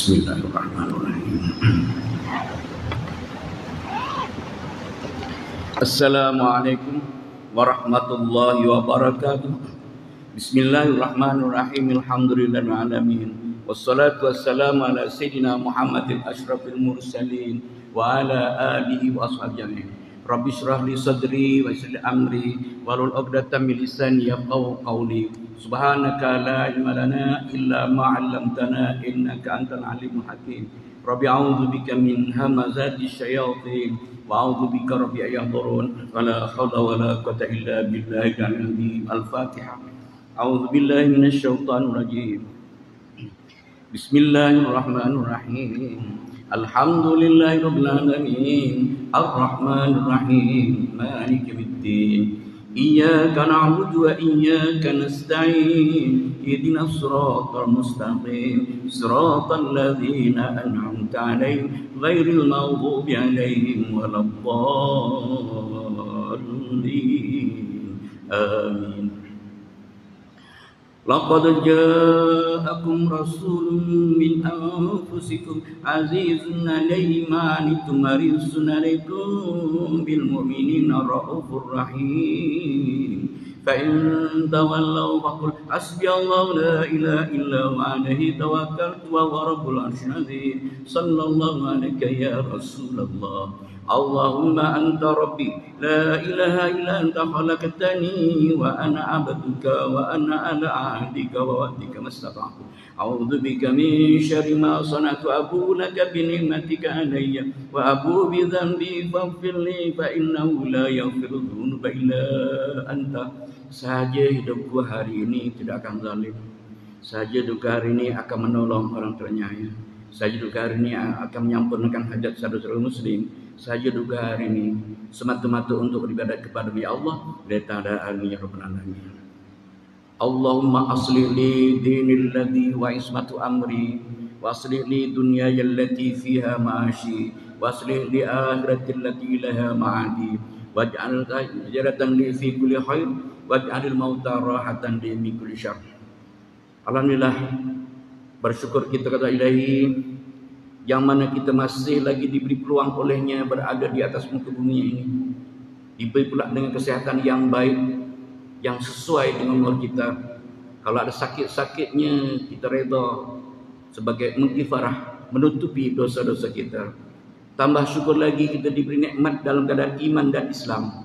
Bismillahirrahmanirrahim. Assalamualaikum warahmatullahi wabarakatuh. Bismillahirrahmanirrahim. Alhamdulillahil alamin. Wassalatu wassalamu ala sayyidina Muhammadin asyrafil mursalin wa ala alihi wa ashabihi. Rabbi shrah li sadri wa yassir li amri wahlul 'uqdatam min lisani yafqahu qawli. Subhanaka la ilma lana illa ma 'allamtana innaka antal alimul hakim. Rabbi a'udzu bika min hamazati syayatin wa a'udzu bika rabbi ayahdurun. Wala haula wala quwwata illa billahi al-'aliyyil al-Fatihah. A'udzu billahi minasy syaithanir rajim. Bismillahirrahmanirrahim. Alhamdulillahi rabbil alamin. Ar-Rahmanir Rahim. Maliki yaumiddin. Iyyaka na'budu wa iyyaka nasta'in. Ihdinas siratal mustaqim. Siratal ladzina an'amta 'alaihim ghairil maghdubi 'alaihim waladdallin. Amin. Laqad ja'akum rasulun min anfusikum azizun 'alaihi ma 'anittum harisun 'alaikum bil mu'minina raufur rahim. Fa in tawallaw faqul hasbiyallahu la ilaha illa huwa 'alaihi tawakkaltu wa huwa rabbul 'arsyil 'azim. Sallallahu alaika ya Rasulullah. Allahumma anta rabbi la ilaha illa anta khalaqtani wa ana 'abduka wa ana ala 'ahdika wa wa'dika mastata'tu. A'udzu bika min syarri ma sana'tu abu laka bi ni'matika 'alayya wa abu bi dhanbi faghfir li fa innahu la yaghfiru dzunuba illa anta. Saja hidupku hari ini tidak akan zalim. Saja hidup hari ini akan menolong orang teraniaya. Saja hidup hari ini akan menyampurnakan hajat saudara muslim. Saja duga hari ini semata-mata untuk beribadah kepada Allah daripada ya Rabbal Alamin. Allahumma aslih li dinil ladzi wa ismatu amri wa aslih li dunyaya allati fiha ma'ashi wa aslih li akhirati allati ilaha ma'adi waj'al jaratan li fi kulli khair waj'alil mauta rahatan li min kulli syarr. Alhamdulillah, bersyukur kita kepada Ilahi yang mana kita masih lagi diberi peluang olehnya berada di atas muka bumi ini, diberi pula dengan kesehatan yang baik, yang sesuai dengan umur kita. Kalau ada sakit-sakitnya kita reda sebagai mengkifarah, menutupi dosa-dosa kita. Tambah syukur lagi kita diberi nikmat dalam keadaan iman dan Islam.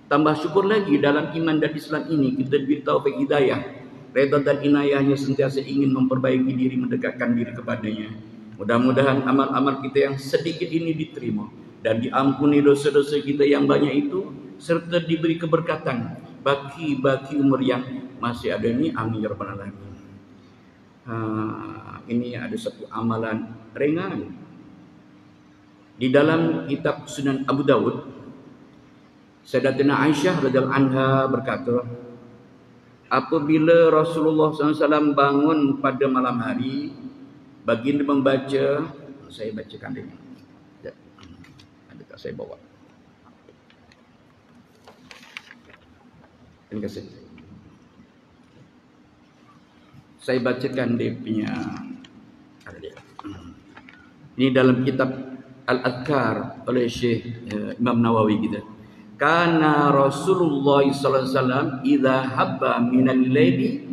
Tambah syukur lagi dalam iman dan Islam ini kita diberi taufik hidayah, reda dan inayahnya sentiasa ingin memperbaiki diri, mendekatkan diri kepadanya. Mudah-mudahan amal-amal kita yang sedikit ini diterima dan diampuni dosa-dosa kita yang banyak itu, serta diberi keberkatan baki umur yang masih ada ini. Amin ya rabbal alamin. Ini ada satu amalan ringan di dalam kitab Sunan Abu Dawud. Sayyidatina Aisyah radhiyallahu anha berkata, apabila Rasulullah SAW bangun pada malam hari, baginda membaca, saya bacakan ini. Ya. Adakah saya bawa? Terima kasih. Saya bacakan dia punya. Ada dia. Ini dalam kitab Al-Adhkar oleh Syekh Imam Nawawi kita. Kana Rasulullah sallallahu alaihi wasallam idza habba minal laili,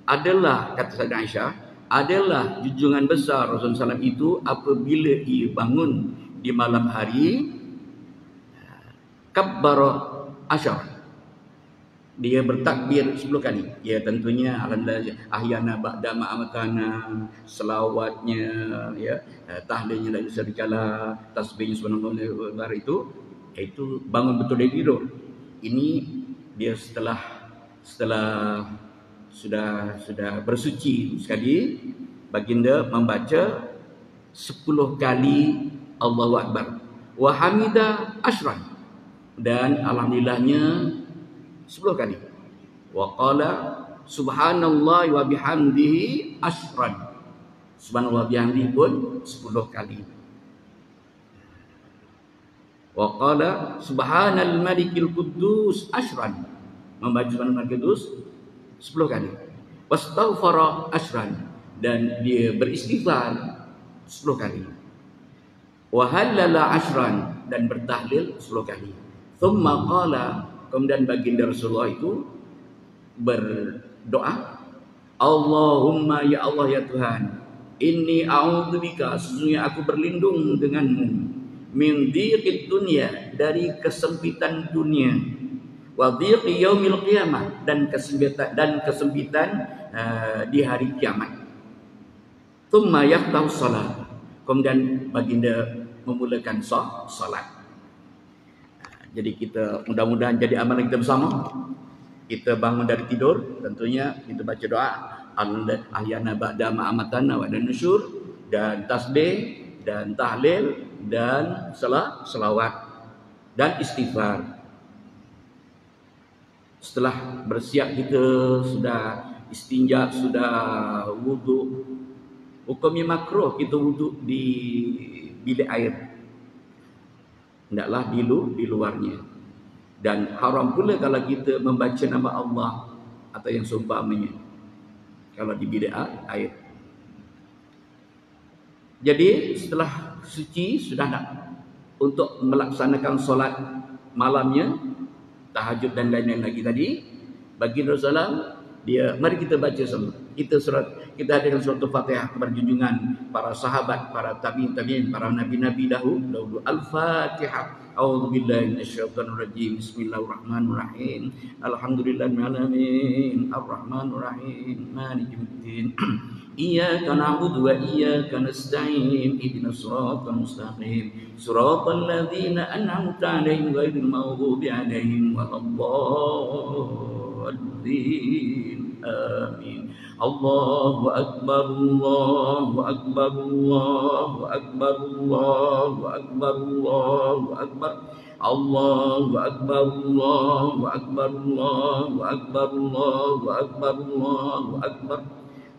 adalah kata Sayyidah Aisyah, adalah junjungan besar Rasulullah SAW itu apabila ia bangun di malam hari, kabbara asyar, dia bertakbir 10 kali. Ya tentunya alhamdulillah ahyana ba'da ma'amatana, selawatnya, ya, tahlilnya la ilaha illallah, tasbihnya subhanallah, itu bangun betul dari tidur. Ini dia setelah sudah bersuci sekali, baginda membaca 10 kali Allahu Akbar wa hamida asyran, dan alhamdulillahnya 10 kali, wa qala subhanallah wa bihamdihi asyran, subhanallah bihamdihi pun 10 kali, wa qala subhanal malikil quddus asyran, membaca subhanal malikil quddus 10 kali. Wastaghfara asyran, dan dia beristighfar 10 kali. Wa halala 10 dan bertahlil 10 kali. Thumma qala, kemudian baginda Rasulullah itu berdoa, Allahumma ya Allah ya Tuhan, inni a'udzubika, sesungguhnya aku berlindung denganmu, min dhiqid dunya, dari kesempitan dunia, wa dhiqi yaumil qiyamah, dan kesempitan di hari kiamat. Tsumma yaqta'u shalah, kemudian baginda memulakan salat. Jadi kita mudah-mudahan jadi amalan kita bersama. Kita bangun dari tidur, tentunya kita baca doa ahyana ba'da ma'amatana wa dan nusyur, dan tasbih, dan tahlil, dan selawat, dan istighfar. Setelah bersiap kita sudah istinja, sudah wudu, hukumnya makruh kita wudu di bilik air, hendaklah di luarnya. Dan haram pula kalau kita membaca nama Allah atau yang seumpamanya kalau di bilik air. Jadi setelah suci, sudah nak untuk melaksanakan solat malamnya, tahajud dan lain-lain lagi tadi, baginda Rasulullah dia, mari kita baca sama. Kita hadirkan surat Fatihah kepada junjungan para sahabat, para tabi'in, para nabi-nabi dahulu. Al-Fatihah. A'udzubillahi minasyaitonir rajim. Bismillahirrahmanirrahim. Alhamdulillahil alamin. Arrahmanir rahim. Maliki yaumiddin. Iyyaka na'budu wa iyyaka nasta'in. Ihdinas siratal mustaqim. Siratal ladzina an'amta 'alaihim ghairil maghdubi 'alaihim waladdallin. Amin. Allahu akbar, Allahu akbar, Allahu akbar, Allahu akbar, Allahu akbar, Allahu akbar, Allahu akbar, Allahu akbar, Allahu akbar, Allahu akbar.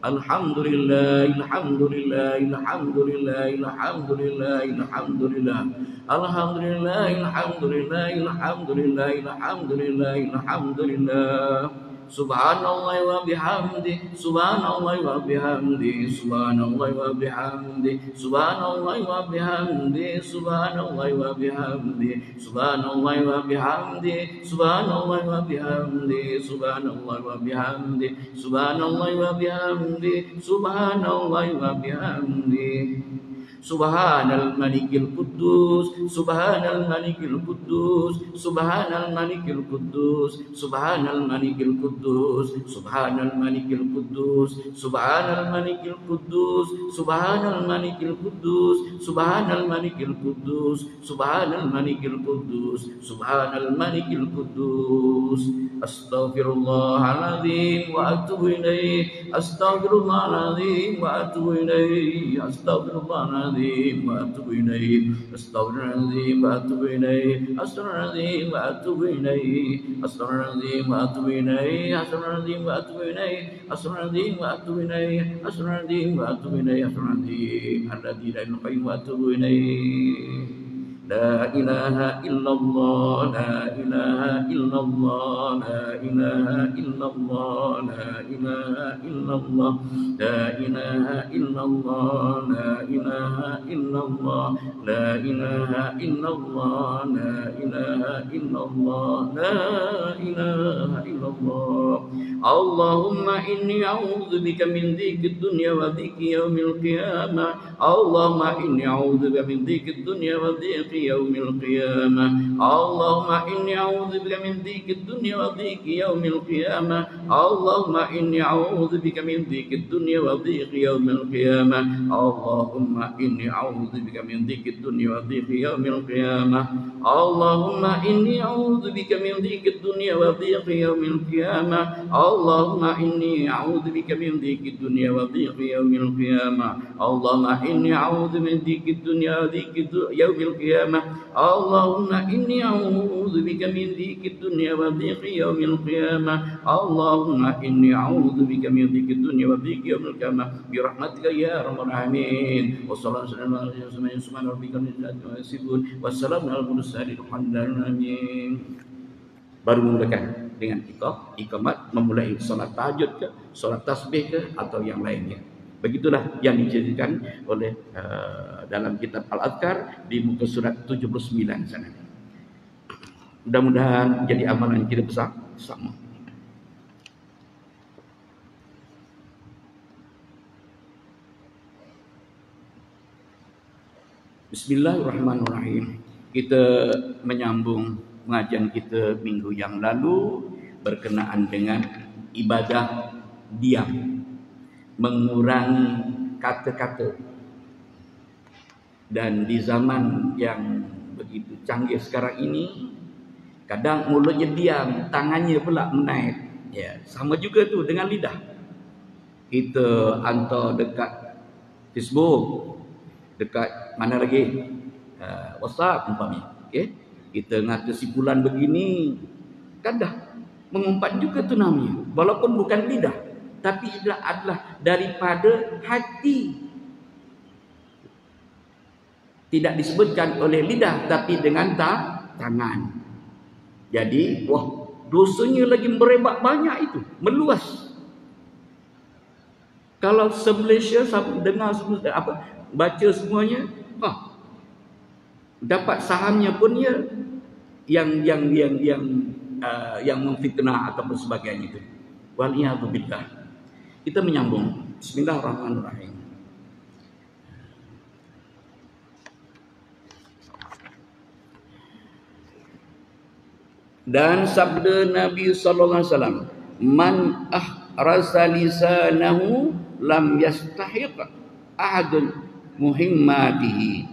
Alhamdulillah, alhamdulillah, alhamdulillah, alhamdulillah, alhamdulillah, alhamdulillah, alhamdulillah, alhamdulillah, alhamdulillah, alhamdulillah. Subhanallah wa bihamdi, subhanallah wa bihamdi, subhanallah wa bihamdi, subhanallah wa bihamdi, subhanallah wa bihamdi, subhanallah wa bihamdi, subhanallah wa bihamdi, subhanallah wa bihamdi, subhanallah wa bihamdi, subhanallah wa bihamdi. Subhanal malikil quddus, subhanal malikil quddus, subhanal malikil quddus, subhanal malikil quddus, subhanal malikil quddus, subhanal malikil quddus, subhanal malikil quddus, subhanal malikil quddus, subhanal malikil quddus, subhanal malikil quddus. Astaghfirullahaladzim wa atubu ilaih, astaghfirullahaladzim wa atubu ilaih, astaghfirullahaladzim wa atubu ilaih, astaghfirullahaladzim wa atubu ilaih, astaghfirullahaladzim wa atubu ilaih, astaghfirullahaladzim wa atubu ilaih, astaghfirullahaladzim wa atubu ilaih, astaghfirullahaladzim wa atubu ilaih, astaghfirullahaladzim wa atubu ilaih, astaghfirullahaladzim alladzi la ilaha illa huwa atubu ilaih. La ilaha illallah, la ilaha illallah, la ilaha illallah, la ilaha illallah, la ilaha illallah, la ilaha illallah, la ilaha illallah, la ilaha illallah, la ilaha illallah. Allahumma inni a'udzubika min dzikrid dunya wa dzikri yaumil qiyamah. Allahumma inni a'udzubika min dzikrid dunya wa dzikri yaumil qiyamah. Allahumma inni a'udzubika min dzikrid dunya wa dzikri yaumil qiyamah. Allahumma inni a'udzubika min dzikrid dunya wa dzikri yaumil qiyamah. Allahumma inni a'udzubika min dzikrid dunya wa dzikri yaumil qiyamah. Allahumma inni a'udzubika min dzikrid dunya wa dzikri yaumil qiyamah. Allahumma inni a'udzubika min dzikrid dunya wa dzikri yaumil qiyamah. Allahumma inni a'udzu min dzikrid dunya wa dzikri yaumil qiyamah. Allahumma inni a'udzubika min dzikrid dunya wa dzikri yaumil qiyamah. Allahumma inni a'udzubika min dzikrid dunya wa dzikri yaumil qiyamah bi rahmatika ya arhamar rahimin. Wassalamu ala mursalin. Baru memulakan dengan ikamat, memulai solat tahajud ke, solat tasbih ke, atau yang lainnya. Begitulah yang diceritakan oleh dalam kitab Al-Adhkar di muka surat 79 sana. Mudah-mudahan jadi amalan kita bersama. Bismillahirrahmanirrahim. Kita menyambung pengajian kita minggu yang lalu berkenaan dengan ibadah diam, mengurangi kata-kata. Dan di zaman yang begitu canggih sekarang ini, kadang mulutnya diam, tangannya pula menaik. Ya, sama juga tu dengan lidah. Kita hantar dekat Facebook, dekat mana lagi, WhatsApp umpamanya. Okay? Kita ngata simpulan begini, kadang mengumpat juga tu namanya. Walaupun bukan lidah, tapi adalah daripada hati. Tidak disebutkan oleh lidah, tapi dengan tangan. Jadi, dosanya lagi merebak banyak itu, meluas. Kalau se-Malaysia dengar baca semuanya, dapat sahamnya pun ya yang memfitnah atau sebagainya itu. Waliyadzubillah. Kita menyambung. Bismillahirrahmanirrahim. Dan sabda Nabi sallallahu alaihi wasallam, man ahrasa lisanahu lam yastahiq ahadun muhimmatihi.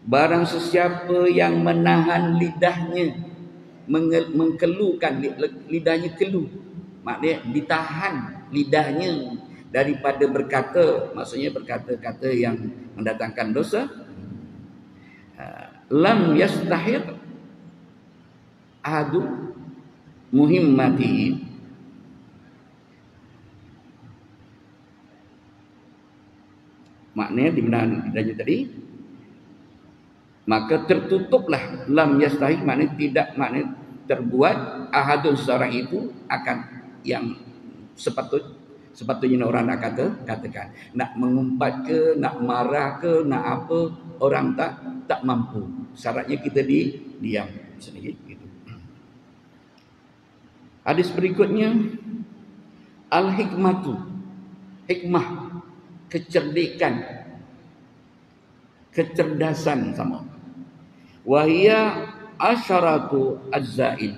Barang sesiapa yang menahan lidahnya, mengkelukan lidahnya keluh, maknanya ditahan lidahnya daripada berkata, maksudnya berkata-kata yang mendatangkan dosa, lam yastahiq ahadu muhimmati, maknanya di mana lidahnya tadi, maka tertutuplah. Lam yastahi maknanya tidak, maknanya terbuat ahadun seorang itu akan yang sepatutnya orang nak katakan, nak mengumpat ke, nak marah ke, nak apa, orang tak mampu. Syaratnya kita diam sendiri gitu. Hadis berikutnya, al-hikmatu, hikmah, kecerdasan sama. Wahia asyaratu azzain,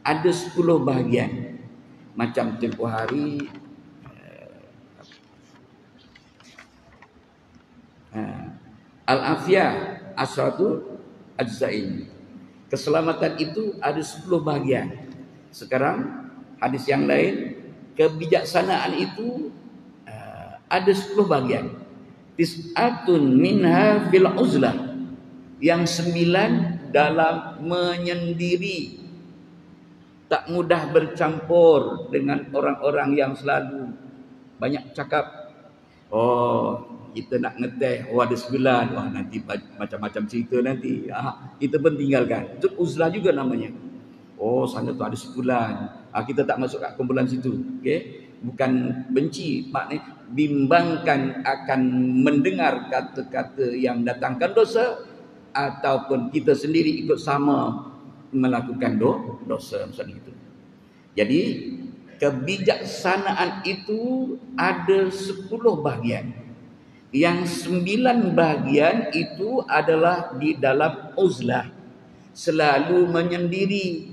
ada 10 bahagian. Macam tempoh hari al-afiyah asyaratu azzain, keselamatan itu ada 10 bahagian. Sekarang hadis yang lain, kebijaksanaan itu ada 10 bahagian. Tis'atun minha fil uzlah, yang 9 dalam menyendiri, tak mudah bercampur dengan orang-orang yang selalu banyak cakap. Kita nak ngeteh, ada 9, nanti macam-macam cerita nanti. Kita pun tinggalkan. Itu uzlah juga namanya. Sana tu ada sebulan. Kita tak masuk kat kumpulan situ. Okey, bukan benci, maknanya bimbangkan akan mendengar kata-kata yang datangkan dosa, ataupun kita sendiri ikut sama melakukan dosa macam itu. Jadi kebijaksanaan itu ada 10 bahagian. Yang 9 bahagian itu adalah di dalam uzlah, selalu menyendiri.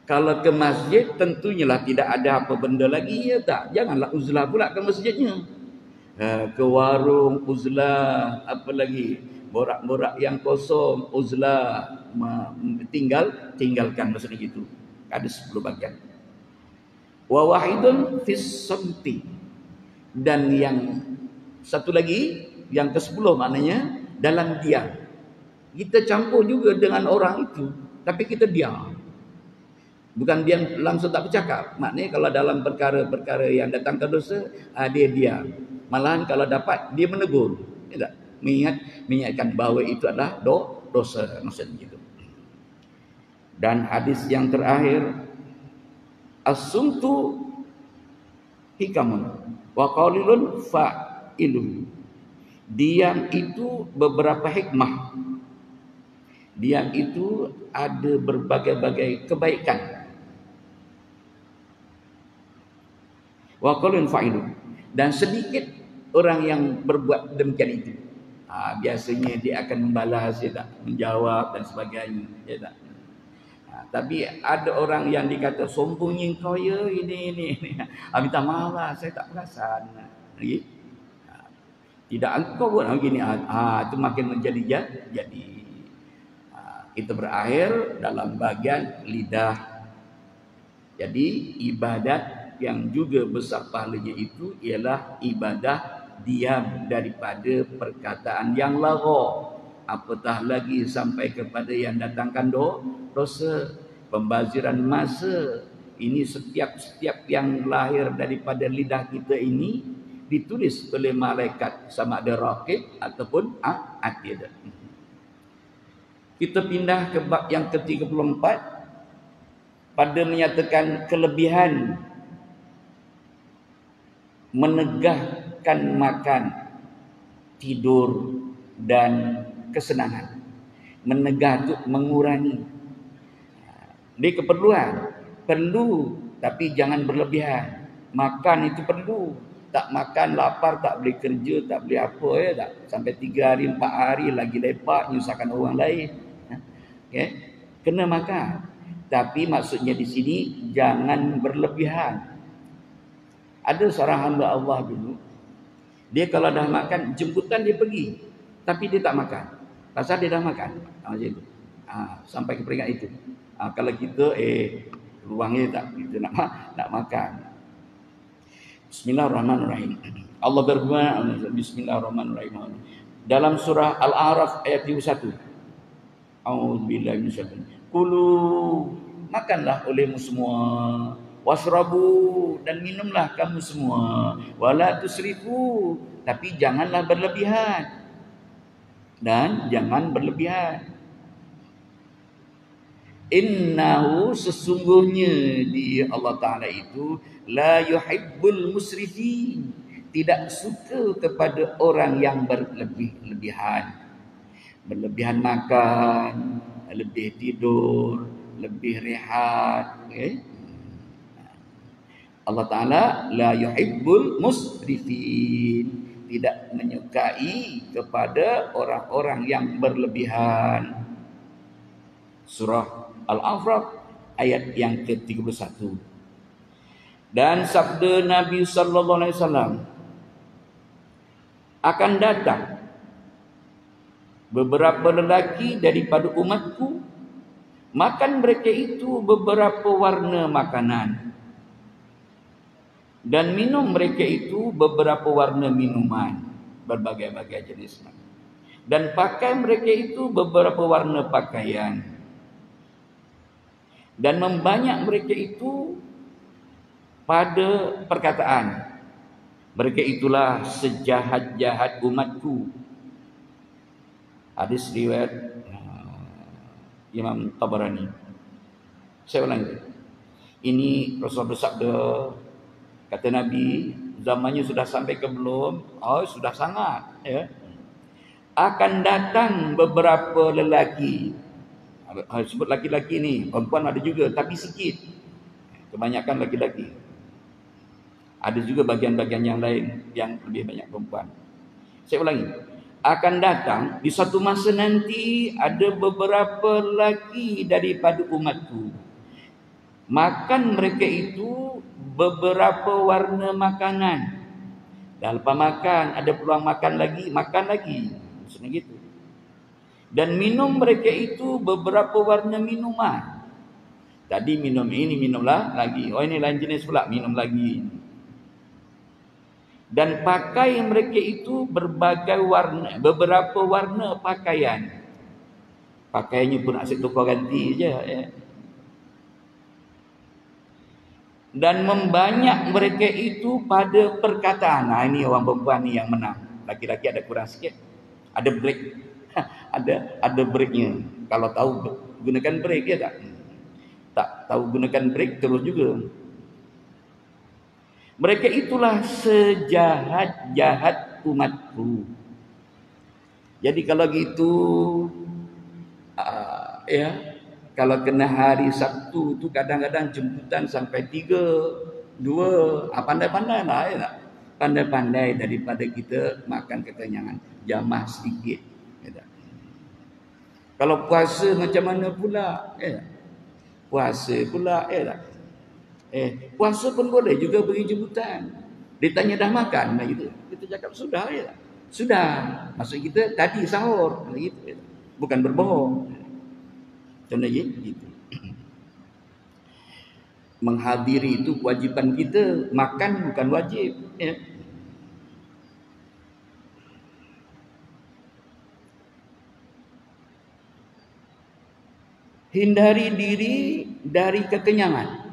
Kalau ke masjid tentunya lah tidak ada apa benda lagi, ya tak? Janganlah uzlah pula ke masjidnya. Ke warung uzlah, apa lagi? Borak-borak yang kosong uzlah, tinggalkan maksudnya gitu. Ada 10 bagian. Wa wahidun fis samti, dan yang satu lagi, yang ke-10 maknanya dalam diam. Kita campur juga dengan orang itu, tapi kita diam. Bukan dia langsung tak bercakap. Maknanya kalau dalam perkara-perkara yang datangkan dosa, dia diam. Malahan kalau dapat, dia menegur. Tidak, mengingatkan bahawa itu adalah dosa. Maksudnya gitu. Dan hadis yang terakhir, as-sumtu hikamun wa qalilun fa'ilun. Diam itu beberapa hikmah. Diam itu ada berbagai-bagai kebaikan. Wa qalilun fa'ilun. Dan sedikit orang yang berbuat demikian itu. Biasanya dia akan membalas, ya tak, menjawab dan sebagainya, ya tak. Tapi ada orang yang dikata sombongnya kau ya ini. Minta maaf lah, saya tak perasan. Tidak engkau buat begini. Itu makin menjadi jadi. Kita berakhir dalam bagian lidah. Jadi ibadat yang juga besar pahalanya itu ialah ibadah diam daripada perkataan yang lagha, apatah lagi sampai kepada yang datangkan dosa, pembaziran masa. Ini setiap yang lahir daripada lidah kita ini ditulis oleh malaikat, sama ada raqib ataupun atid. Kita pindah ke bab yang ke-34 pada menyatakan kelebihan menegahkan makan, tidur dan kesenangan. Menegah itu mengurangi. Ini keperluan. Perlu, tapi jangan berlebihan. Makan itu perlu. Tak makan, lapar, tak boleh kerja, tak boleh apa, ya tak. Sampai 3 hari, 4 hari lagi lepak, nyusahkan orang lain. Okay? Kena makan. Tapi maksudnya di sini jangan berlebihan. Ada seorang hamba Allah dulu, dia kalau dah makan, jemputan dia pergi, tapi dia tak makan. Pasal dia dah makan. Macam itu. Sampai ke peringkat itu. Kalau kita ruangnya tak, kita nak makan. Bismillahirrahmanirrahim. Allah berfirman, Bismillahirrahmanirrahim. Dalam surah Al-A'raf ayat 21. A'udzubillahi minasyaitonir rajim. Kulu, makanlah olehmu semua. Wasrabu, dan minumlah kamu semua. Wala tusrifu, tapi janganlah berlebihan. Dan jangan berlebihan. Innahu, sesungguhnya di Allah Ta'ala itu la yuhibbul musrifin, tidak suka kepada orang yang berlebihan. Berlebihan makan, lebih tidur, lebih rehat. Allah Ta'ala la yuhibbul musrifin, tidak menyukai kepada orang-orang yang berlebihan. Surah Al-A'raf ayat yang ke-31. Dan sabda Nabi sallallahu alaihi wasallam, akan datang beberapa lelaki daripada umatku, makan mereka itu beberapa warna makanan, dan minum mereka itu beberapa warna minuman, berbagai-bagai jenis, dan pakai mereka itu beberapa warna pakaian, dan membanyak mereka itu pada perkataan. Mereka itulah sejahat-jahat umatku. Hadis riwayat Imam Tabarani. Saya ulangi. Ini Rasulullah bersabda, kata Nabi, zamannya sudah sampai ke belum? Sudah sangat, ya. Akan datang beberapa lelaki. Sebut laki-laki ni, perempuan ada juga tapi sikit. Kebanyakan laki-laki. Ada juga bagian-bagian yang lain yang lebih banyak perempuan. Saya ulangi. Akan datang di satu masa nanti ada beberapa lelaki daripada umatku. Makan mereka itu beberapa warna makanan. Dan lepas makan ada peluang makan lagi. Maksudnya gitu. Dan minum mereka itu beberapa warna minuman. Tadi minum ini, minumlah lagi. Ini lain jenis pula, minum lagi. Dan pakai mereka itu berbagai warna, beberapa warna pakaian. Pakaiannya pun asyik tukar ganti je, ya. Dan membanyak mereka itu pada perkataan. Ini orang perempuan ni yang menang. Laki-laki ada kurang sikit. Ada break. ada breaknya. Kalau tahu gunakan break, ya tak? Tak tahu gunakan break terus juga. Mereka itulah sejahat-jahat umatku. Jadi kalau gitu, ya, kalau kena hari Sabtu tu kadang-kadang jemputan sampai 3, 2, pandai-pandai lah, ya tak? Pandai-pandai daripada kita makan kekenyangan, jamah sedikit. Ya tak? Kalau puasa macam mana pula? Ya tak? Puasa pula, ya tak? Puasa pun boleh juga beri jemputan. Ditanya dah makan, nah gitu. Kita cakap sudah, ya tak? Sudah. Maksud kita tadi sahur, gitu. Ya tak? Bukan berbohong. Contohnya gitu. Menghadiri itu kewajiban kita, makan bukan wajib, ya. Hindari diri dari kekenyangan.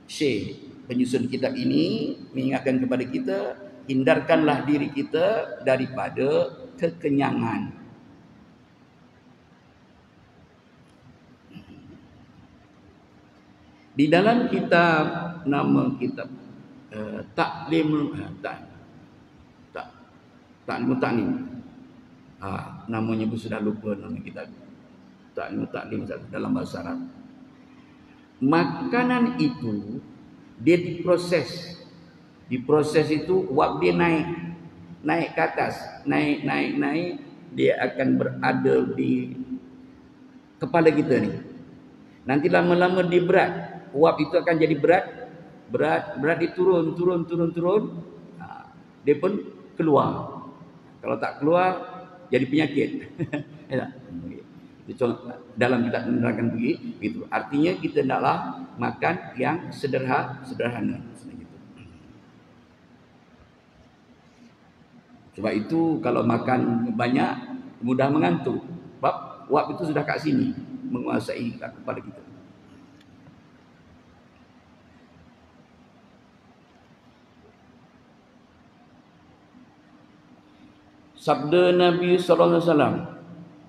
Syekh penyusun kitab ini mengingatkan kepada kita, hindarkanlah diri kita daripada kekenyangan. Di dalam kitab, nama kitab Taklim namanya pun sudah lupa nama kitab Taklim dalam bahasa Arab. Makanan itu dia diproses itu wak dia naik ke atas, naik dia akan berada di kepala kita ni. Nanti lama-lama dia berat, uap itu akan jadi berat dia turun. Dia pun keluar. Kalau tak keluar jadi penyakit. Itu dalam kita menerangkan begitu. Artinya kita hendaklah makan yang sederhana. Sebab itu kalau makan banyak mudah mengantuk. Sebab uap itu sudah kat sini menguasai kepala kita. Sabda Nabi sallallahu alaihi wasallam,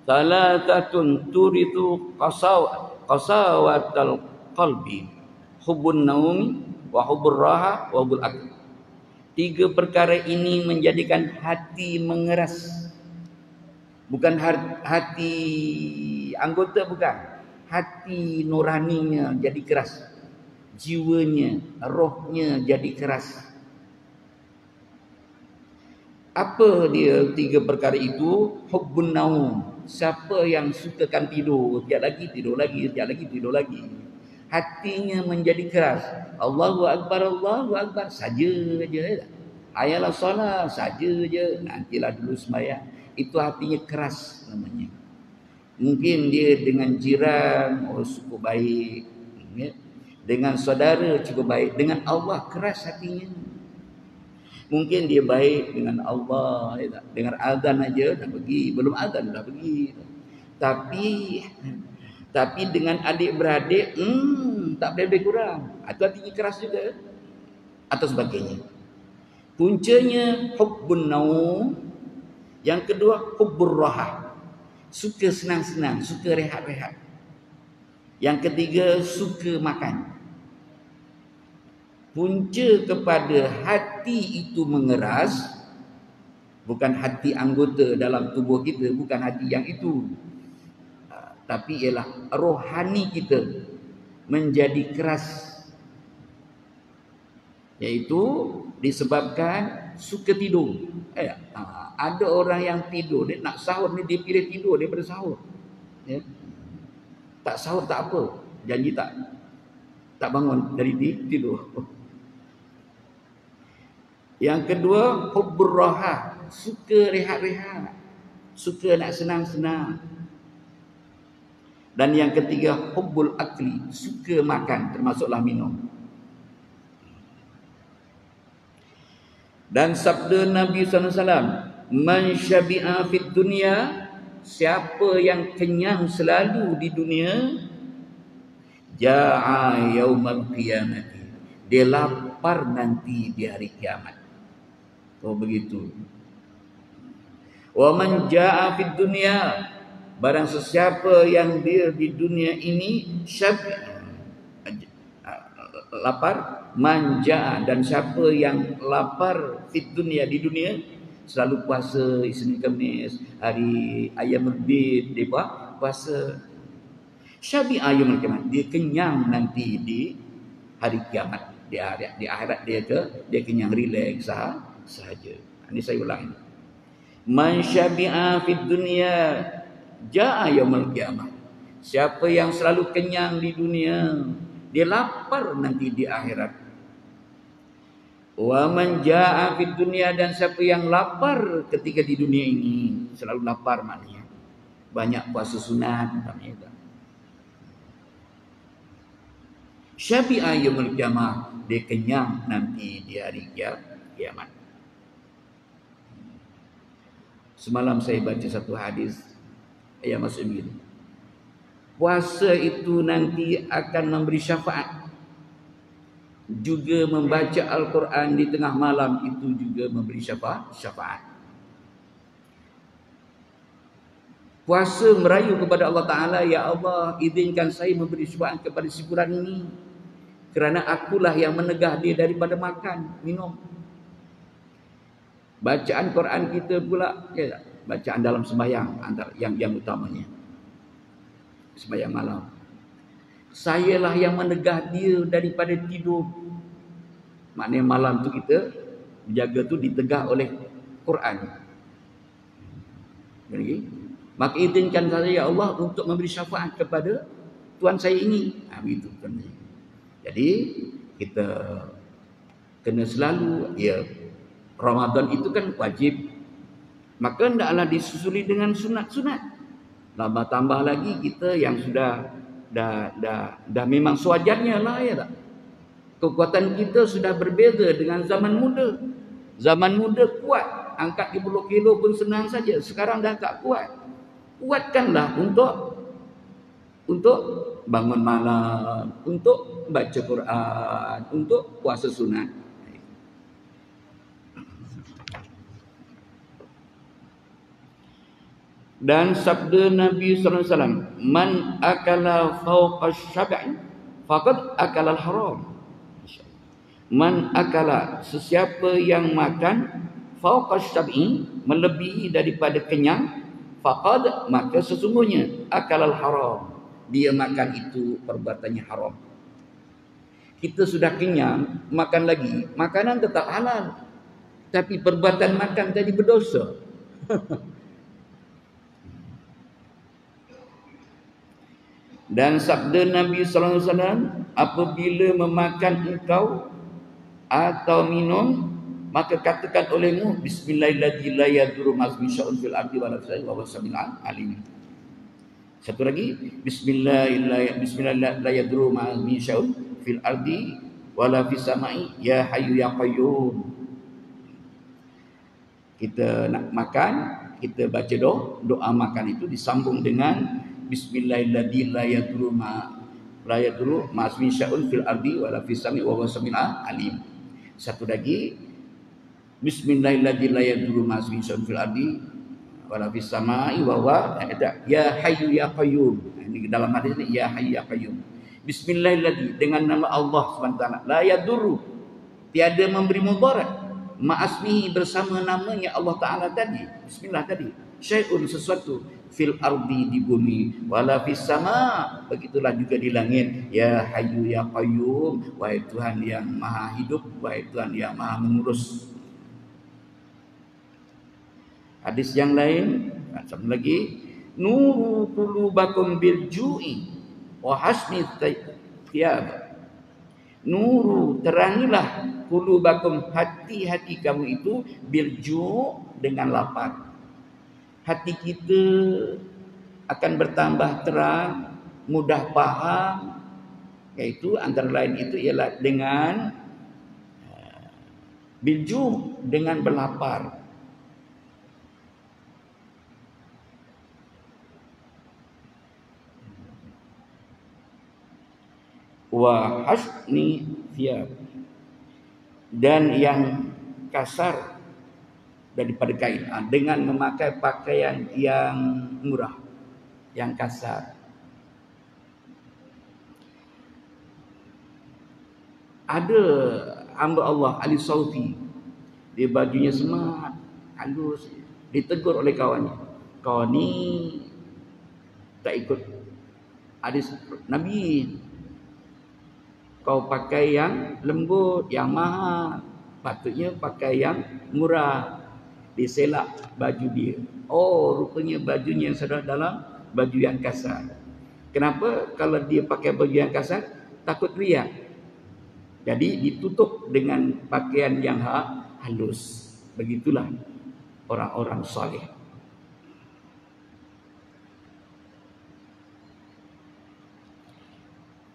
"Salatatun turitu qasawatal qalbi, hubbun naumi wa hubbur raha wa hubbul akl." 3 perkara ini menjadikan hati mengeras. Bukan hati anggota, bukan. Hati nuraninya jadi keras. Jiwanya, rohnya jadi keras. Apa dia 3 perkara itu? Hubbun naum. Siapa yang sukakan tidur, sekejap lagi tidur lagi, sekejap lagi tidur lagi. Hatinya menjadi keras. Allahu Akbar saja je. Ayalah solat saja je. Nantilah dulu sembahyang. Itu hatinya keras namanya. Mungkin dia dengan jiran cukup baik, ya. Dengan saudara cukup baik, dengan Allah keras hatinya. Mungkin dia baik dengan Allah, ya. Dengar azan aja dah pergi, belum azan dah pergi. Tapi dengan adik-beradik tak boleh lebih kurang. Itu hatinya keras juga, atau sebagainya. Puncanya hubbun naum. Yang kedua hubbur raha. Suka senang-senang, suka rehat-rehat. Yang ketiga suka makan. Punca kepada hati itu mengeras, bukan hati anggota dalam tubuh kita, bukan hati yang itu, tapi ialah rohani kita menjadi keras, iaitu disebabkan suka tidur. Ada orang yang tidur, dia nak sahur ni dia pilih tidur daripada sahur. Ya. Tak sahur tak apa, janji tak bangun dari tidur. Yang kedua hubbur raha, suka rehat-rehat, suka nak senang-senang. Dan yang ketiga hubbul akli, suka makan, termasuklah minum. Dan sabda Nabi sallallahu alaihi wasallam, "Man syabi'a fid dunya," siapa yang kenyang selalu di dunia, ja'a yaumal qiyamati, dia lapar nanti di hari kiamat. Oh begitu. Wa man ja'a fid dunya, barang sesiapa yang dia di dunia ini lapar, manja, dan siapa yang lapar fit dunia, di dunia selalu puasa Isnin Khamis, hari ayam bid dia puasa. Syabi ayam kiamat, dia kenyang nanti di hari kiamat, di akhirat dia kenyang, relax sahaja. Ini saya ulang. Man syabi'a fid dunya ja'a yaumul qiyamah. Siapa yang selalu kenyang di dunia, dia lapar nanti di akhirat. Wa man ja'a fid dunya, dan siapa yang lapar ketika di dunia ini, selalu lapar maknanya banyak puasa sunat maknanya. Syabi'a yaumul qiyamah, dia kenyang nanti di hari kiamat. Semalam saya baca satu hadis yang masuk begini. Puasa itu nanti akan memberi syafaat. Juga membaca Al-Quran di tengah malam itu juga memberi syafaat. Puasa merayu kepada Allah Ta'ala, ya Allah, izinkan saya memberi syafaat kepada si fulan ini, kerana akulah yang menegah dia daripada makan, minum. Bacaan Quran kita pula, ya, bacaan dalam sembahyang antara yang utamanya, sembahyang malam. Sayalah yang menegah dia daripada tidur. Maknanya malam tu kita jaga tu ditegah oleh Quran. Jadi, maka izinkan saya ya Allah untuk memberi syafaat kepada tuan saya ini. Begitu kan. Jadi kita kena selalu, ya, Ramadan itu kan wajib, maka hendaklah disusuli dengan sunat-sunat. Tambah lagi kita yang sudah dah memang sewajarnya lah, ya tak? Kekuatan kita sudah berbeza dengan zaman muda. Zaman muda kuat, angkat 30 kilo pun senang saja. Sekarang dah tak kuat. Kuatkanlah untuk bangun malam, untuk baca Quran, untuk puasa sunat. Dan sabda Nabi sallallahu alaihi wasallam, man akala fawqa syab'i faqad akala al-haram. Man akala, sesiapa yang makan fawqa syab'i, melebihi daripada kenyang, faqad, maka sesungguhnya akala al-haram, dia makan itu perbuatannya haram. Kita sudah kenyang, makan lagi, makanan tetap halal, tapi perbuatan makan tadi berdosa. Dan sabda Nabi sallallahu alaihi wasallam, apabila memakan engkau atau minum, maka katakan olehmu, bismillahirrahmanirrahim, la yadurru ma'asmi sya'un fil ardi wa la fis samai wa huwa samiul alim. Satu lagi, bismillahirrahmanirrahim, la yadurru ma'asmi sya'un fil ardi wa la fis samai, ya hayyu ya qayyum. Kita nak makan, kita baca doa makan itu disambung dengan bismillahirrahmanirrahim, la yadurru ma'asmi sya'un fil ardi wa la fis samai wa huwa samiul alim. Satu lagi, bismillahirrahmanirrahim, la yadurru ma'asmi sya'un fil ardi wa la fis samai wa huwa ya hayyu ya qayyum. Ini dalam hadis ini, ya hayyu ya qayyum. Bismillahirrahmanirrahim, dengan nama Allah SWT, la yadurru, tiada memberi mudarat, ma'asmihi, bersama namanya Allah Ta'ala tadi, bismillah tadi, syai'un, sesuatu, fil ardi, di bumi, wala fis sama, begitulah juga di langit, ya hayyu ya qayyum, wahai Tuhan yang maha hidup, wahai Tuhan yang maha mengurus. Hadis yang lain macam lagi, nuru qulubakum bil ju'i wa hasni thiyab. Nuru, terangilah, qulubakum, hati-hati kamu itu, bil ju', dengan lapar. Hati kita akan bertambah terang, mudah faham, yaitu antara lain itu ialah dengan bilju, dengan berlapar. Wa hasni thiyab, dan yang kasar daripada kain, dengan memakai pakaian yang murah, yang kasar. Ada hamba Allah Ali Sauti, dia bajunya smart, halus, ditegur oleh kawannya, kau ni tak ikut hadis Nabi, kau pakai yang lembut, yang mahal, patutnya pakai yang murah. Diselak baju dia, oh rupanya bajunya yang sedang dalam baju yang kasar. Kenapa? Kalau dia pakai baju yang kasar, takut riak, jadi ditutup dengan pakaian yang halus. Begitulah orang-orang soleh.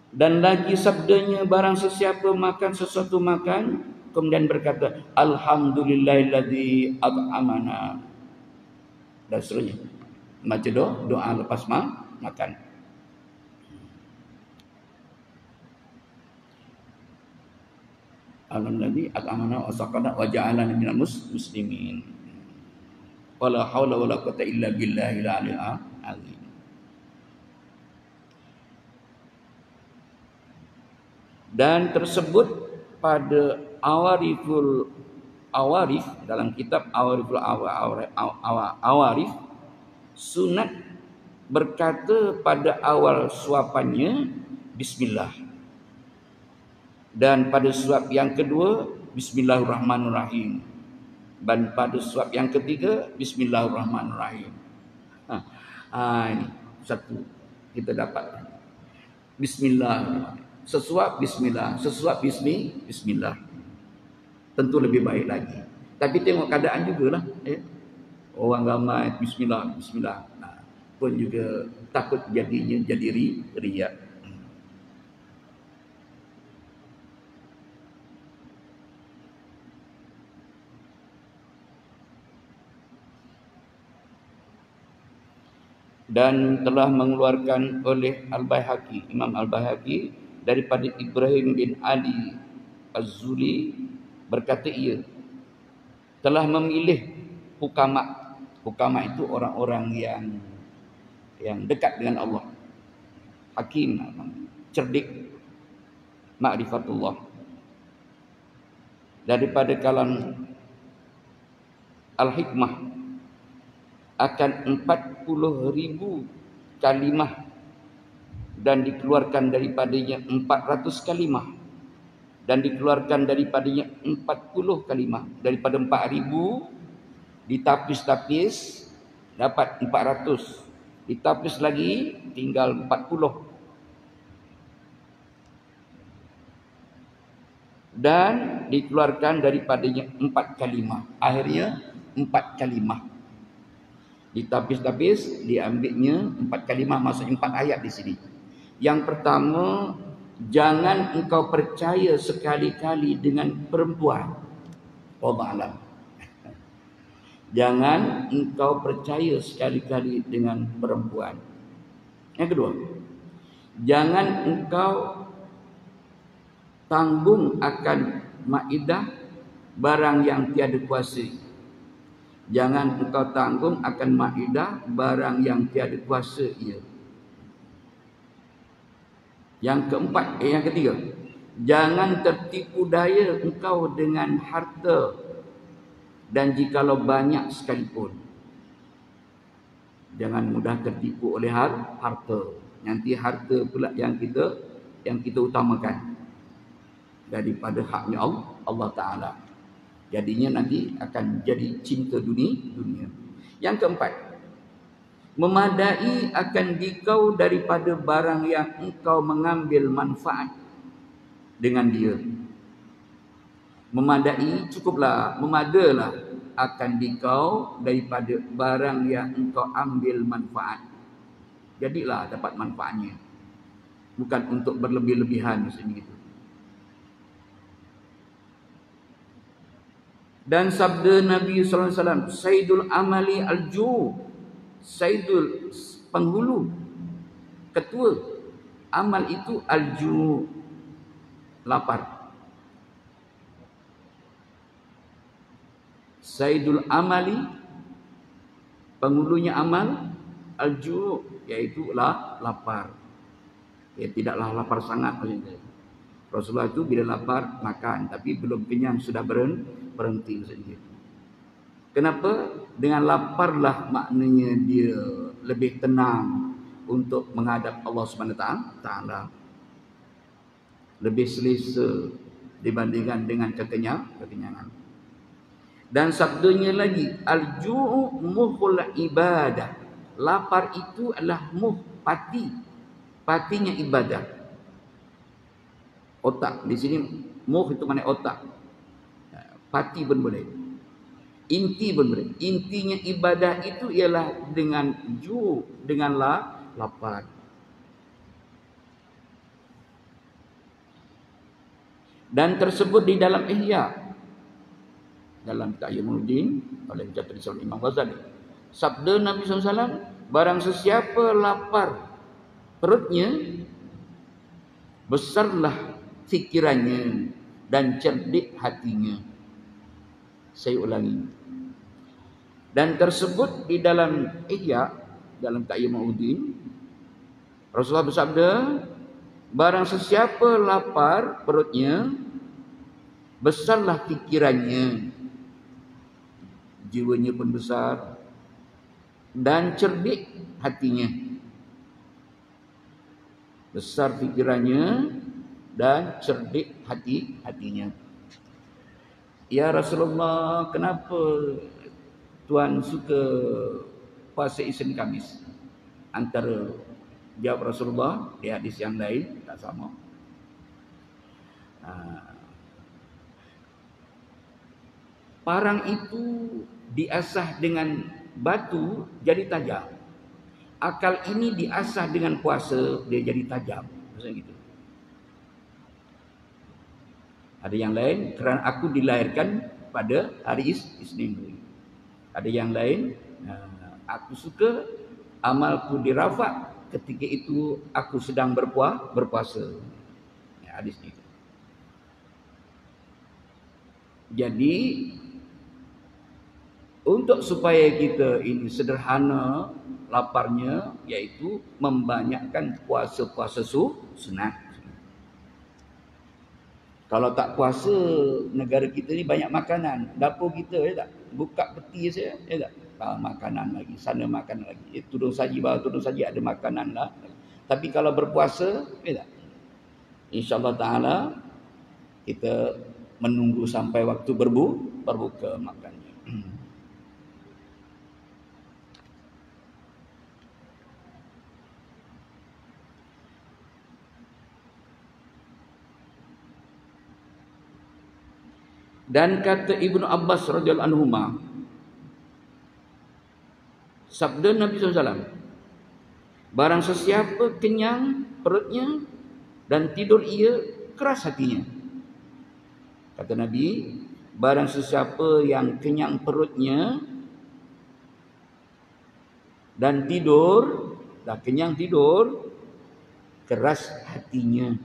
Dan lagi sabdanya, barang sesiapa makan sesuatu makan kemudian berkata alhamdulillahilladzi at'amana, dan seterusnya, baca doa lepas makan. Alhamdulillah at'amana wa saqana wa ja'alana minal muslimin. Wala haula wala quwwata illa billahil aliyil azim. Dan tersebut pada awarif, dalam kitab Awariful Awarif, sunat berkata pada awal suapannya bismillah, dan pada suap yang kedua bismillahirrahmanirrahim, dan pada suap yang ketiga bismillahirrahmanirrahim. Ini satu kita dapat bismillah, sesuap bismillah, sesuap bismillah. Tentu lebih baik lagi. Tapi tengok keadaan jugalah. Orang ramai bismillah, bismillah. Pun juga takut jadinya jadi riak. Dan telah mengeluarkan oleh Al-Baihaqi, Imam Al-Baihaqi, daripada Ibrahim bin Ali Az-Zuli, berkata ia telah memilih hukama. Hukama itu orang-orang yang dekat dengan Allah, hakim, cerdik, ma'rifatullah, daripada kalam Al-Hikmah akan 40,000 kalimah, dan dikeluarkan daripadanya 400 kalimah, dan dikeluarkan daripadanya 40 kalimah. Daripada 4,000 ditapis-tapis dapat 400, ditapis lagi tinggal 40, dan dikeluarkan daripadanya 4 kalimah. Akhirnya 4 kalimah. Ditapis-tapis, diambilnya 4 kalimah, maksudnya 4 ayat di sini. Yang pertama, jangan engkau percaya sekali-kali dengan perempuan. Wallahu a'lam. Jangan engkau percaya sekali-kali dengan perempuan. Yang kedua, jangan engkau tanggung akan maidah barang yang tiada kuasa. Jangan engkau tanggung akan maidah barang yang tiada kuasa ia. Yang ketiga, jangan tertipu daya engkau dengan harta, dan jikalau banyak sekalipun. Jangan mudah tertipu oleh harta. Nanti harta pula yang kita utamakan daripada haknya Allah Ta'ala. Jadinya nanti akan jadi cinta dunia. Yang keempat, memadai akan dikau daripada barang yang engkau mengambil manfaat dengan dia. Memadai, cukuplah, memadalah akan dikau daripada barang yang engkau ambil manfaat. Jadilah dapat manfaatnya, bukan untuk berlebih-lebihan macam itu. Dan sabda Nabi sallallahu alaihi wasallam, Sayyidul amali al-ju', Sayyidul penghulu, ketua amal itu al-ju', lapar. Sayyidul amali, penghulunya amal, al-ju', iaitu lapar. Ya, tidaklah lapar sangat. Rasulullah itu bila lapar makan, tapi belum kenyang sudah berhenti saja. Kenapa? Dengan laparlah maknanya dia lebih tenang untuk menghadap Allah Subhanahu Taala. Lebih selesa dibandingkan dengan kekenyangan. Dan sabdanya lagi, al-ju'u muhul ibadah. Lapar itu adalah patinya ibadah. Otak di sini muh itu mana otak. Pati pun boleh. Inti pun boleh. Intinya ibadah itu ialah dengan dengan lapar. Dan tersebut di dalam Ihya, dalam Tayyumuddin oleh Jatuh Islam Imam Ghazali. Sabda Nabi SAW, barang sesiapa lapar perutnya, besarlah fikirannya dan cerdik hatinya. Saya ulangi. Dan tersebut di dalam Ihya, dalam Tayyumuddin, Rasulullah bersabda, barang sesiapa lapar perutnya, besarlah fikirannya, jiwanya pun besar, dan cerdik hatinya. Besar fikirannya dan cerdik hatinya. Ya Rasulullah, kenapa Tuhan suka puasa Isnin Khamis? Antara jawab Rasulullah di hadis yang lain tak sama. Parang itu diasah dengan batu jadi tajam. Akal ini diasah dengan puasa, dia jadi tajam. Maksudnya gitu. Ada yang lain, kerana aku dilahirkan pada hari Isnin. Ada yang lain, aku suka amalku dirafak ketika itu aku sedang berpuasa. Hadis itu. Jadi untuk supaya kita ini sederhana laparnya, iaitu membanyakkan puasa-puasa sunat. Kalau tak puasa, negara kita ni banyak makanan. Dapur kita ya tak? Buka peti saja ya tak? Makanan lagi, sana makan lagi. Tudung saji bawah tudung saji ada makanan lah. Tapi kalau berpuasa ya tak? InsyaAllah ta'ala kita menunggu sampai waktu berbuka makannya. Dan kata Ibnu Abbas radhiyallahu anhuma, sabda Nabi SAW, barang sesiapa kenyang perutnya dan tidur ia keras hatinya. Kata Nabi, barang sesiapa yang kenyang perutnya dan tidur, dah kenyang tidur, keras hatinya.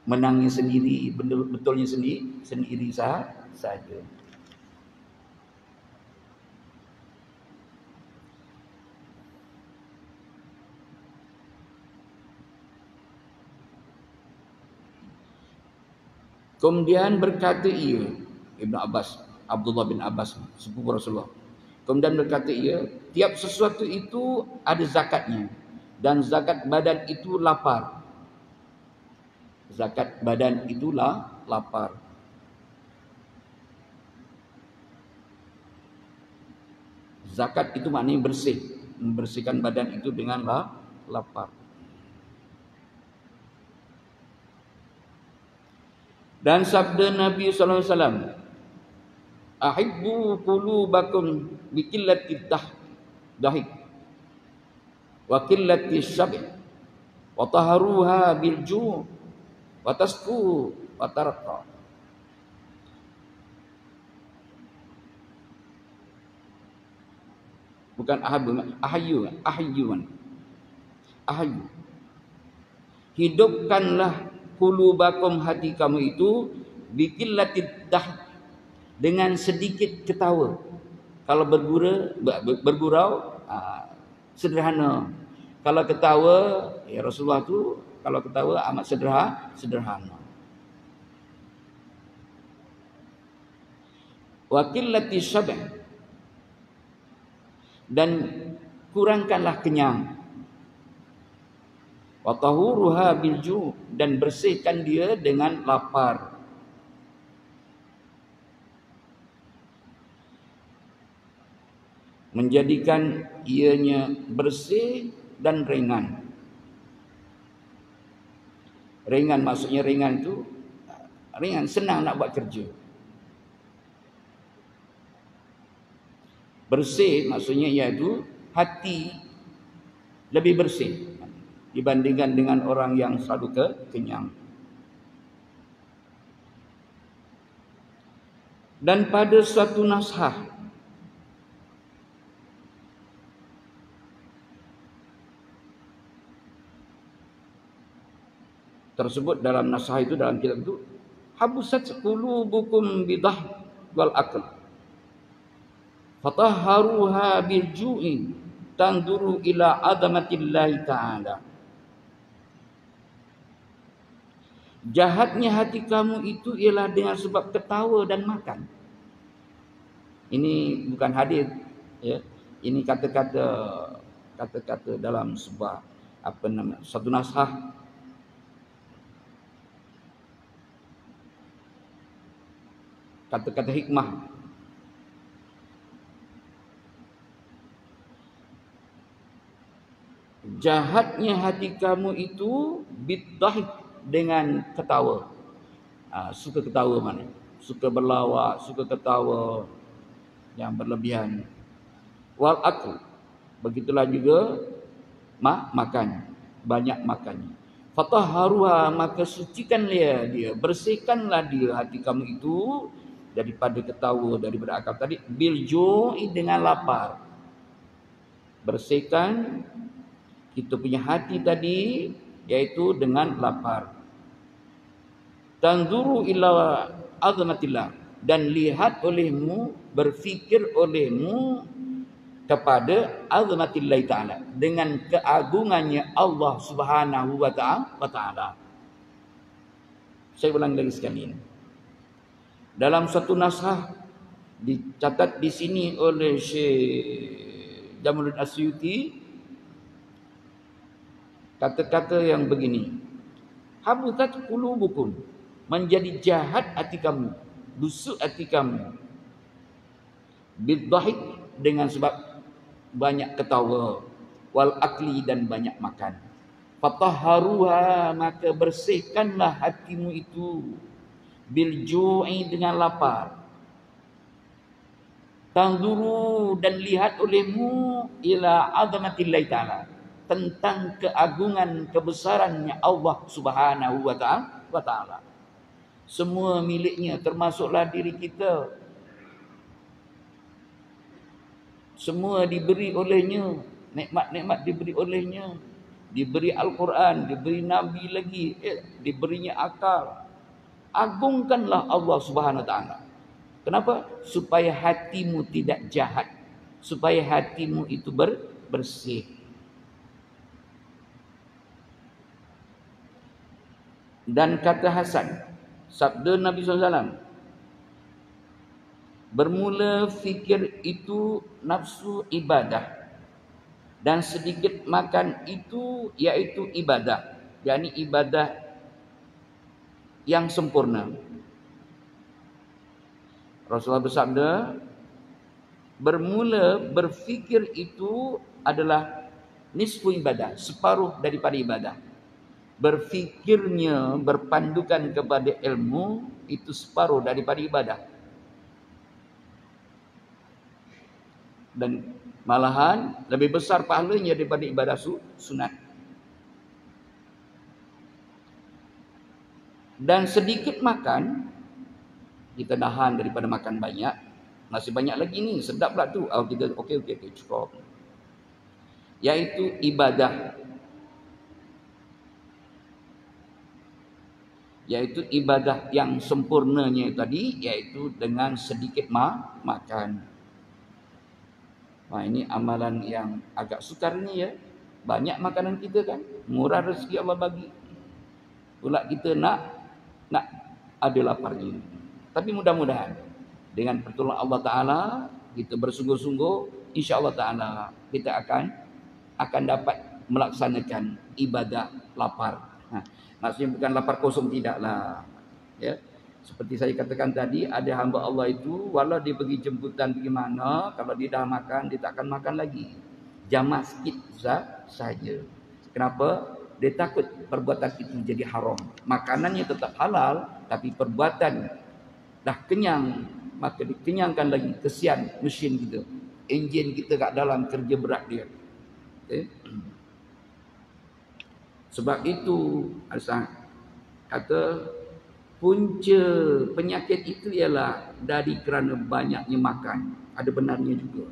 Menangnya sendiri, betulnya sendiri saja. Kemudian berkata ia, Ibnu Abbas, Abdullah bin Abbas, sepupu Rasulullah. Kemudian berkata ia, tiap sesuatu itu ada zakatnya, dan zakat badan itu lapar. Zakat badan itulah lapar. Zakat itu maknanya bersih, membersihkan badan itu dengan lapar. Dan sabda Nabi sallallahu alaihi wasallam, ahibbu qulubakum bi qillati dahik wa qillati syab' wa taharuha bil ju' wa tasku wa tarqa. Bukan ahayyu. Hidupkanlah qulubakum, hati kamu itu, biqillatid dah, dengan sedikit ketawa. Kalau bergurau sederhana. Kalau ketawa, ya Rasulullah tu kalau ketawa amat sederhana. Wa qillati syab' dan kurangkanlah kenyang. Wa tahuruha bil ju' dan bersihkan dia dengan lapar. Menjadikan ianya bersih dan ringan. Ringan maksudnya ringan itu ringan, senang nak buat kerja. Bersih maksudnya iaitu hati lebih bersih dibandingkan dengan orang yang selalu kenyang. Dan pada suatu nasihat tersebut, dalam nasihat itu, dalam kitab itu, habusat qulubukum bidah wal aql fatahharuha bil ju'i tanzuru ila azamatillahi ta'ala. Jahatnya hati kamu itu ialah dengan sebab ketawa dan makan. Ini bukan hadis, ya. Ini kata-kata dalam sebuah satu nasihat. Kata-kata hikmah. Jahatnya hati kamu itu bidahik, dengan ketawa. Suka ketawa mana? Suka berlawak, suka ketawa yang berlebihan. Wal akl, begitulah juga makan, banyak makan. Fatahharuha, maka sucikanlah dia, bersihkanlah dia hati kamu itu daripada ketawa, daripada akal tadi, bil ju'i, dengan lapar. Bersihkan kita punya hati tadi yaitu dengan lapar. Tanzuru ila azmatillah, dan lihat olehmu, berfikir olehmu kepada azmatillah ta'ala, dengan keagungannya Allah Subhanahu wa ta'ala. Saya ulang lagi sekali ini. Dalam satu nasihat dicatat di sini oleh Syekh Jamaluddin Asyuti, kata-kata yang begini: habutat qulubukum, menjadi jahat hati kamu, busuk hati kamu, bidhahik, dengan sebab banyak ketawa, wal akli, dan banyak makan. Fatahharuha, maka bersihkanlah hatimu itu, bil ju'i, dengan lapar. Tanzuru, dan lihat olehmu, ila azamatillahi ta'ala, tentang keagungan kebesarannya Allah Subhanahu wa ta'ala. Semua miliknya, termasuklah diri kita. Semua diberi olehnya, nikmat-nikmat diberi olehnya. Diberi Al-Quran, diberi Nabi lagi, diberinya akal. Agungkanlah Allah Subhanahu wa ta'ala. Kenapa? Supaya hatimu tidak jahat, supaya hatimu itu bersih. Dan kata Hasan, sabda Nabi SAW, bermula fikir itu nafsu ibadah, dan sedikit makan itu yaitu ibadah, yakni ibadah yang sempurna. Rasulullah bersabda, bermula berfikir itu adalah nisfu ibadah, separuh daripada ibadah. Berfikirnya berpandukan kepada ilmu itu separuh daripada ibadah. Dan malahan lebih besar pahalanya daripada ibadah sunat. Dan sedikit makan, kita nahan daripada makan banyak. Masih banyak lagi ni, sedap pula tu. Kita okey, cukup. Yaitu ibadah. Yaitu ibadah yang sempurnanya tadi, yaitu dengan sedikit makan. Ini amalan yang agak sukar ni, ya. Banyak makanan kita kan, murah rezeki Allah bagi. Pula kita nak ada laparnya. Tapi mudah-mudahan dengan pertolongan Allah Taala, kita bersungguh-sungguh, insya-Allah Taala kita akan dapat melaksanakan ibadah lapar. Maksudnya bukan lapar kosong, tidaklah. Ya. Seperti saya katakan tadi, ada hamba Allah itu walau dia pergi jemputan pergi mana, kalau dia dah makan, dia tak akan makan lagi. Jamah sikit saja. Kenapa? Dia takut perbuatan itu jadi haram. Makanannya tetap halal, tapi perbuatan dah kenyang, maka dikenyangkan lagi. Kesian mesin kita, enjin kita kat dalam kerja berat dia. Okay? Sebab itu Al-Sa'ad kata punca penyakit itu ialah dari kerana banyaknya makan. Ada benarnya juga.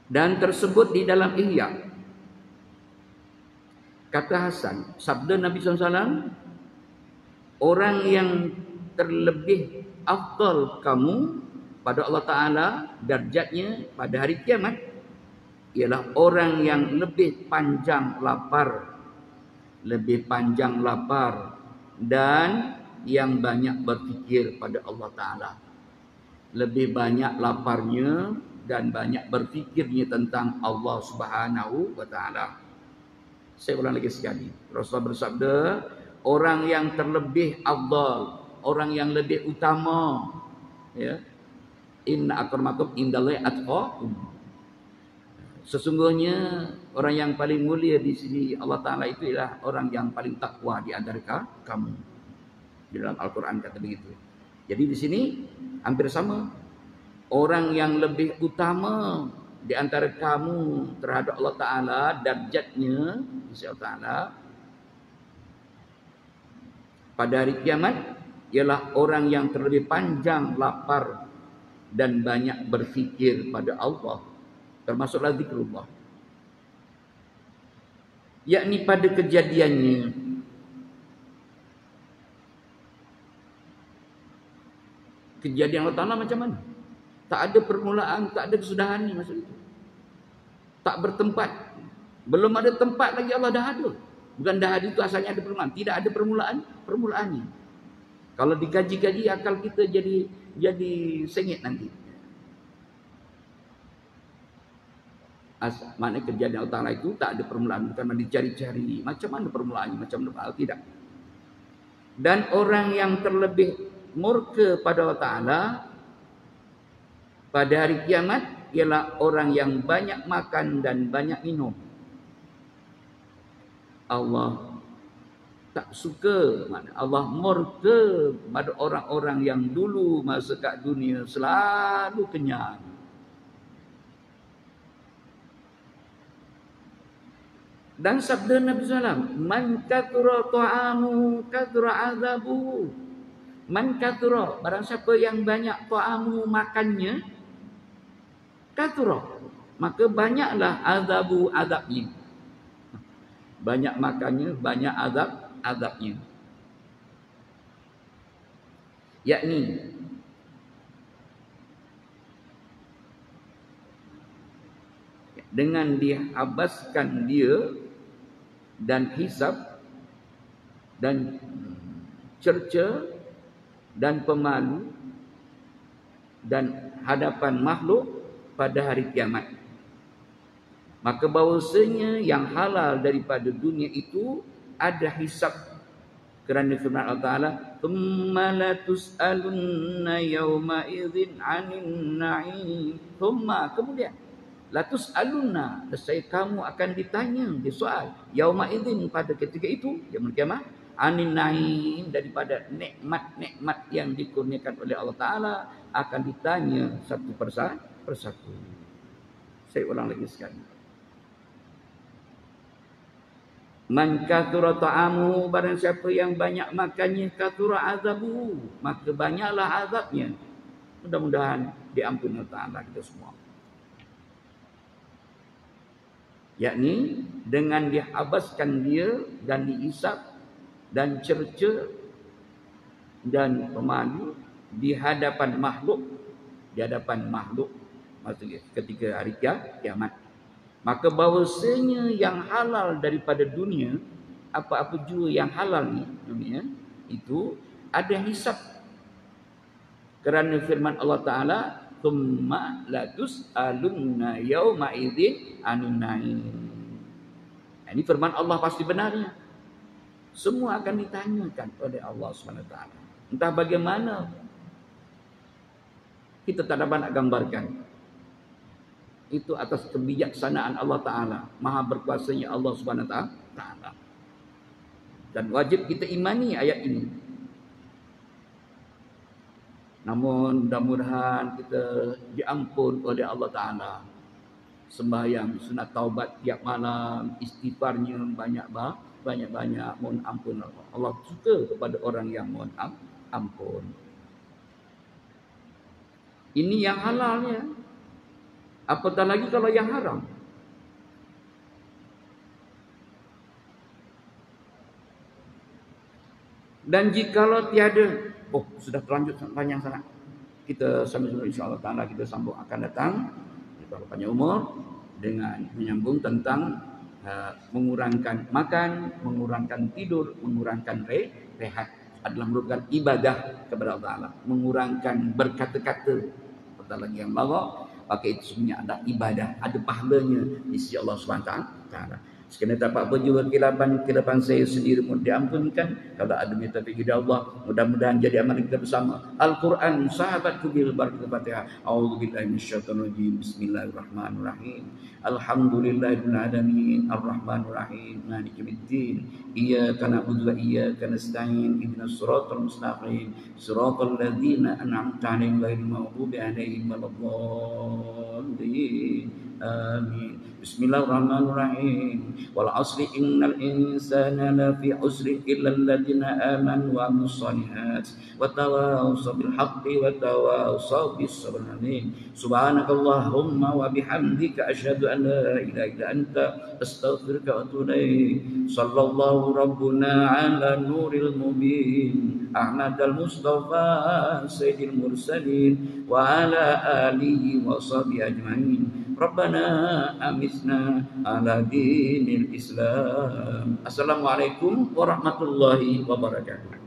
Dan tersebut di dalam Ihya. Kata Hasan, sabda Nabi SAW, orang yang terlebih afdal kamu pada Allah Ta'ala darjatnya pada hari kiamat ialah orang yang lebih panjang lapar, dan yang banyak berfikir pada Allah Ta'ala. Lebih banyak laparnya dan banyak berfikirnya tentang Allah Subhanahu wa Ta'ala. Saya ulang lagi sekali. Rasulullah bersabda, orang yang terlebih afdal, orang yang lebih utama, ya. Inna akramakum indallahi atqakum. Sesungguhnya orang yang paling mulia di sini Allah Ta'ala itu ialah orang yang paling takwa di antara kamu. Di dalam Al-Quran kata begitu. Jadi di sini hampir sama. Orang yang lebih utama di antara kamu terhadap Allah Ta'ala, darjatnya insya Allah Ta'ala pada hari kiamat ialah orang yang terlebih panjang lapar dan banyak berfikir pada Allah, termasuklah zikrullah. Yakni pada kejadiannya kejadian Allah Ta'ala macam mana? Tak ada permulaan, tak ada kesudahan ni maksud itu. Tak bertempat. Belum ada tempat lagi Allah dah ada. Bukan dah ada itu asalnya ada permulaan. Tidak ada permulaannya. Kalau dikaji-kaji akal kita jadi sengit nanti. Maknanya kejadian Allah Ta'ala itu tak ada permulaan. Bukan dicari-cari. Macam mana permulaannya? Macam mana? Tidak. Dan orang yang terlebih murka pada Allah Ta'ala pada hari kiamat ialah orang yang banyak makan dan banyak minum. Allah tak suka, Allah murka pada orang-orang yang dulu masa kat dunia selalu kenyang. Dan sabda Nabi SAW, man kathura ta'amu kathura azabu. Man kathura, barang siapa yang banyak ta'amu makannya, kathura, maka banyaklah azabnya. Banyak makannya, banyak azabnya. Yakni dengan dihabaskan dia dan hisab dan cerca dan pemalu dan hadapan makhluk pada hari kiamat. Maka bahawasanya yang halal daripada dunia itu ada hisab. Kerana firman Allah Ta'ala, "Thumma la tus'alunna yawma idzin 'anil na'im." Thumma, kemudian la tus'alunna, nescaya kamu akan ditanya, disoal yauma idzin, pada ketika itu yaumul kiamah, 'anil na'im, daripada nikmat-nikmat yang dikurniakan oleh Allah Ta'ala akan ditanya satu persatu. Saya ulang lagi sekali. Man kathura ta'amu, barang siapa yang banyak makannya, kathura azabu, maka banyaklah azabnya. Mudah-mudahan diampuni Allah Ta'ala kita semua. Yakni dengan dihabaskan dia dan dihisab dan cerca dan pemalu di hadapan makhluk maksudnya ketika hari kiamat. Maka bahwasanya yang halal daripada dunia, apa-apa jua yang halal ni dunia, itu ada hisab. Kerana firman Allah Ta'ala, thumma latus'alunna yawma idzin 'anil na'im. Ini firman Allah pasti benarnya. Semua akan ditanyakan oleh Allah SWT. Entah bagaimana, kita tak dapat nak gambarkan. Itu atas kebijaksanaan Allah Ta'ala, maha berkuasanya Allah SWT. Dan wajib kita imani ayat ini. Namun mudah-mudahan kita diampun oleh Allah Ta'ala. Sembahyang sunat taubat tiap malam, istighfarnya banyak-banyak, mohon ampun Allah. Allah suka kepada orang yang mohon ampun. Ini yang halalnya. Apatah lagi kalau yang haram. Dan jikalau tiada, sudah terlanjut panjang sangat. Kita sambil insya-Allah Taala kita sambung akan datang. Kita panjang umur dengan menyambung tentang mengurangkan makan, mengurangkan tidur, mengurangkan rehat adalah merupakan ibadah kepada Allah Taala. Mengurangkan berkata-kata, apatah lagi yang lagak, maka itu sebenarnya ada ibadah, ada pahalanya di sisi Allah Subhanahu wa taala. Sekiranya tak apa juga kilapan saya sendiri pun diampunkan. Kalau ada minta fikir dari Allah, mudah-mudahan jadi amal kita bersama. Al-Quran sahabatku bil barakatuh Fatihah. A'udzubillahi minasyaitonir rajim. Bismillahirrahmanirrahim. Alhamdulillahirabbil alamin. Arrahmanirrahim. Maliki yaumiddin. Iyyaka na'budu wa iyyaka nasta'in. Ihdinas siratal mustaqim. Siratal ladzina an'amta 'alaihim ghairil maghdubi 'alaihim waladdallin. Amin. Bismillahirrahmanirrahim. Wal 'asri innal insana lafi 'usrin illa alladziina aamanu wa 'amilus shalihaat wa tawassaw bil haqqi wa tawassaw bis sabr. Subhanakallahumma wa bihamdika asyhadu an la ilaha illa anta astaghfiruka wa atubu ilaik. Sallallahu rabbuna 'ala nuril mubin Ahmad al-Mustafa sayyidil mursalin wa ala alihi wa sahbihi ajma'in. Rabbana amisna ala dinil Islam. Assalamualaikum warahmatullahi wabarakatuh.